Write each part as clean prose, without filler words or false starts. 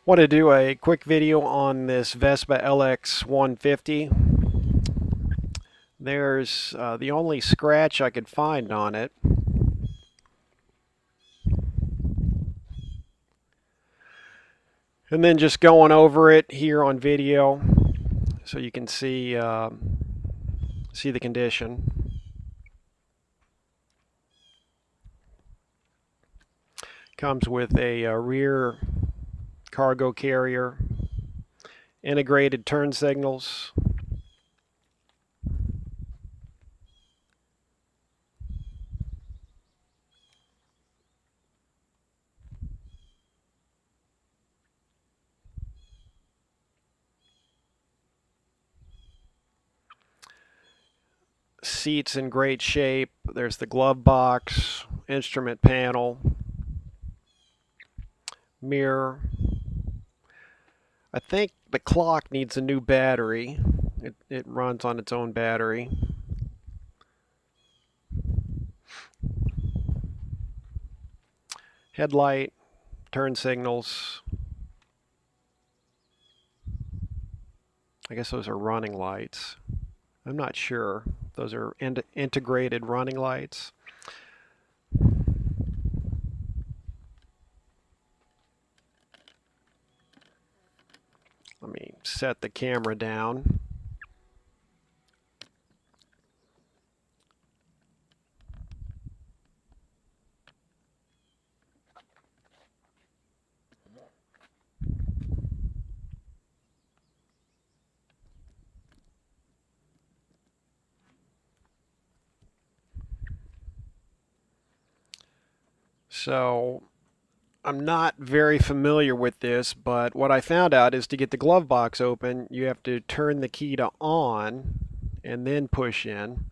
Want to do a quick video on this Vespa LX 150. There's the only scratch I could find on it. And then just going over it here on video so you can see the condition. Comes with a rear cargo carrier, integrated turn signals, seats in great shape. There's the glove box, instrument panel, mirror. I think the clock needs a new battery. It runs on its own battery. Headlight, turn signals. I guess those are running lights. I'm not sure. Those are integrated running lights. Let me set the camera down. So I'm not very familiar with this, but what I found out is to get the glove box open, you have to turn the key to on and then push in.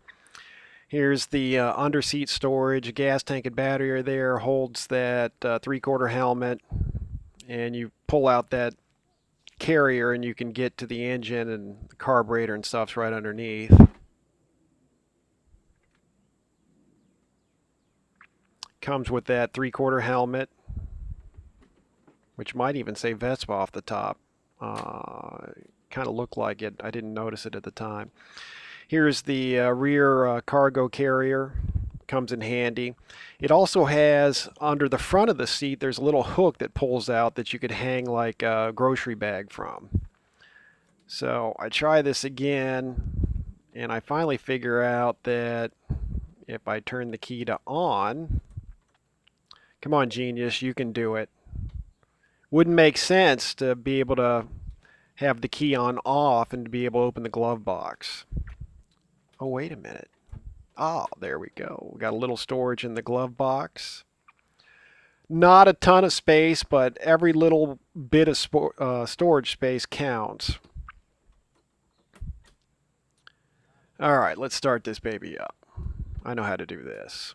Here's the under seat storage. Gas tank and battery are there. Holds that 3/4 helmet, and you pull out that carrier and you can get to the engine, and the carburetor and stuff's right underneath. Comes with that 3/4 helmet, which might even say Vespa off the top. Kind of looked like it. I didn't notice it at the time. Here's the rear cargo carrier. Comes in handy. It also has, under the front of the seat, there's a little hook that pulls out that you could hang like a grocery bag from. So I try this again, and I finally figure out that if I turn the key to on, come on, genius, you can do it. Wouldn't make sense to be able to have the key on off and to be able to open the glove box. Oh, wait a minute. Oh, there we go. We got a little storage in the glove box. Not a ton of space, but every little bit of storage space counts. All right, let's start this baby up. I know how to do this.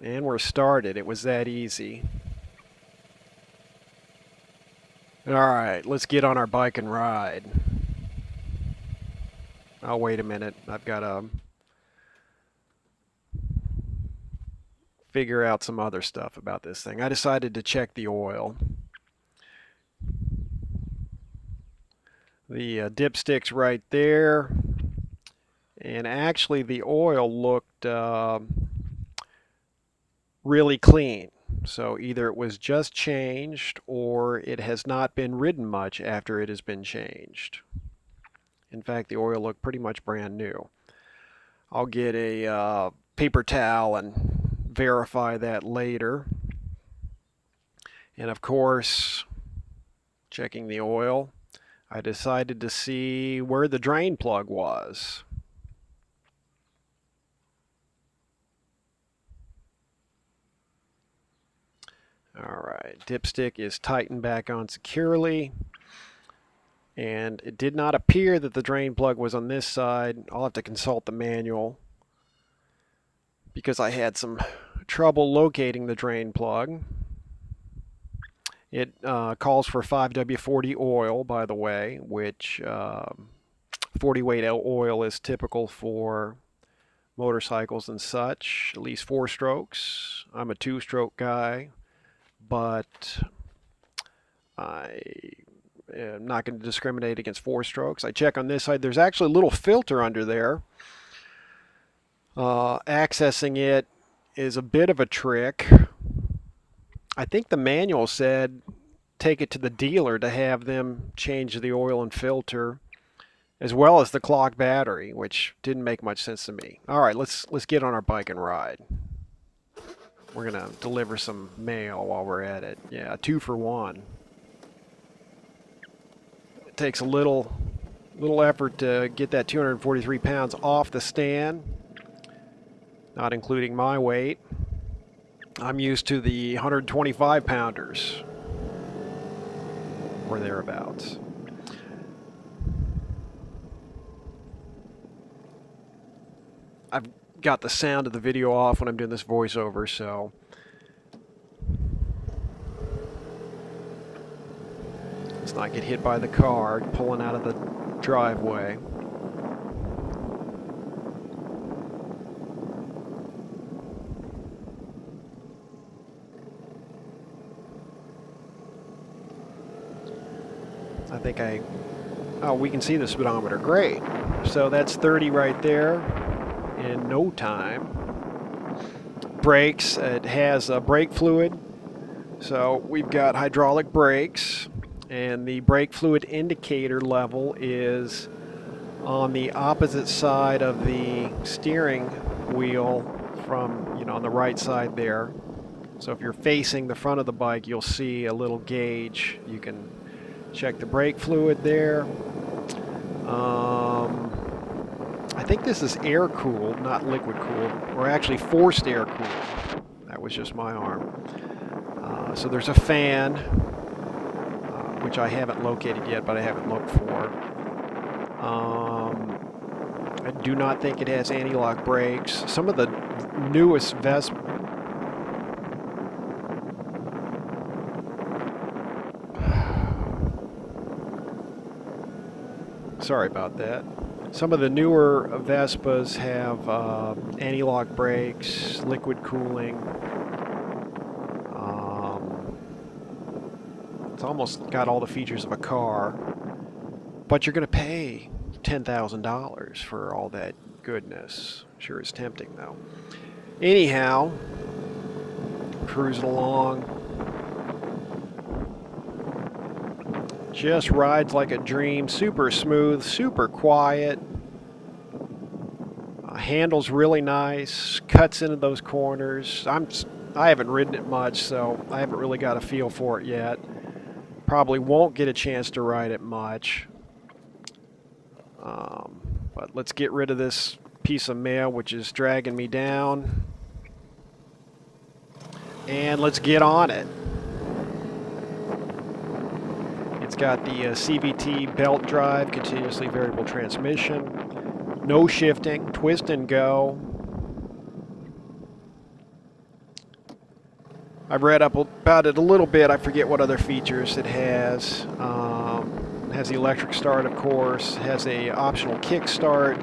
And we're started. It was that easy. All right, let's get on our bike and ride. Oh, wait a minute. I've got to figure out some other stuff about this thing. I decided to check the oil. The dipstick's right there. And actually, the oil looked really clean. So either it was just changed or it has not been ridden much after it has been changed. In fact, the oil looked pretty much brand new. I'll get a paper towel and verify that later. And of course, checking the oil, I decided to see where the drain plug was. All right, dipstick is tightened back on securely. And it did not appear that the drain plug was on this side. I'll have to consult the manual because I had some trouble locating the drain plug. It calls for 5W40 oil, by the way, which 40 weight oil is typical for motorcycles and such, at least 4 strokes. I'm a 2-stroke guy, but I am not going to discriminate against 4 strokes. I check on this side. There's actually a little filter under there. Accessing it is a bit of a trick. I think the manual said take it to the dealer to have them change the oil and filter, as well as the clock battery, which didn't make much sense to me. All right, let's get on our bike and ride. We're gonna deliver some mail while we're at it. Yeah, 2 for 1. It takes a little effort to get that 243 pounds off the stand, not including my weight. I'm used to the 125 pounders or thereabouts. I've got the sound of the video off when I'm doing this voiceover, so let's not get hit by the car pulling out of the driveway. I think we can see the speedometer. Great. So that's 30 right there in no time. Brakes, it has brake fluid. So we've got hydraulic brakes, and the brake fluid indicator level is on the opposite side of the steering wheel from, on the right side there. So if you're facing the front of the bike, you'll see a little gauge. You can check the brake fluid there. I think this is air cooled, not liquid cooled, or actually forced air cooled. That was just my arm. So there's a fan, which I haven't located yet, but I haven't looked for. I do not think it has anti-lock brakes. Some of the newest Vespa. Sorry about that. Some of the newer Vespas have anti-lock brakes, liquid cooling. It's almost got all the features of a car, but you're going to pay $10,000 for all that goodness. Sure is tempting, though. Anyhow, cruising along. Just rides like a dream. Super smooth, super quiet. Handles really nice. Cuts into those corners. I haven't ridden it much, so I haven't really got a feel for it yet. Probably won't get a chance to ride it much. But let's get rid of this piece of mail which is dragging me down. And let's get on it. It's got the CVT belt drive, continuously variable transmission, no shifting, twist and go. I've read up about it a little bit. I forget what other features it has. It has the electric start, of course. It has a optional kick start.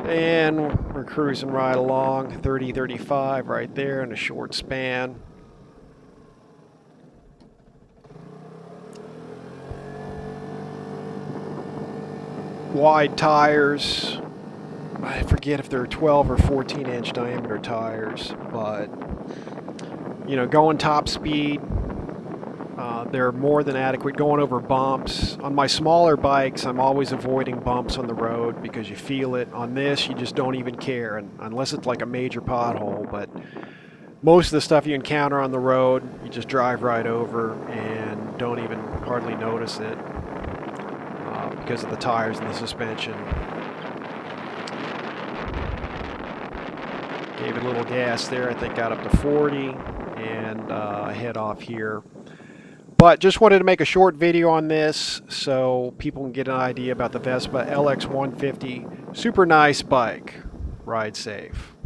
And we're cruising right along, 30, 35 right there in a short span. Wide tires. I forget if they're 12 or 14-inch diameter tires, but going top speed, they're more than adequate. Going over bumps. On my smaller bikes, I'm always avoiding bumps on the road because you feel it. On this, you just don't even care, and unless it's like a major pothole. But most of the stuff you encounter on the road, you just drive right over and don't even hardly notice it because of the tires and the suspension. Gave it a little gas there. I think got up to 40 and head off here. But just wanted to make a short video on this so people can get an idea about the Vespa LX150. Super nice bike. Ride safe.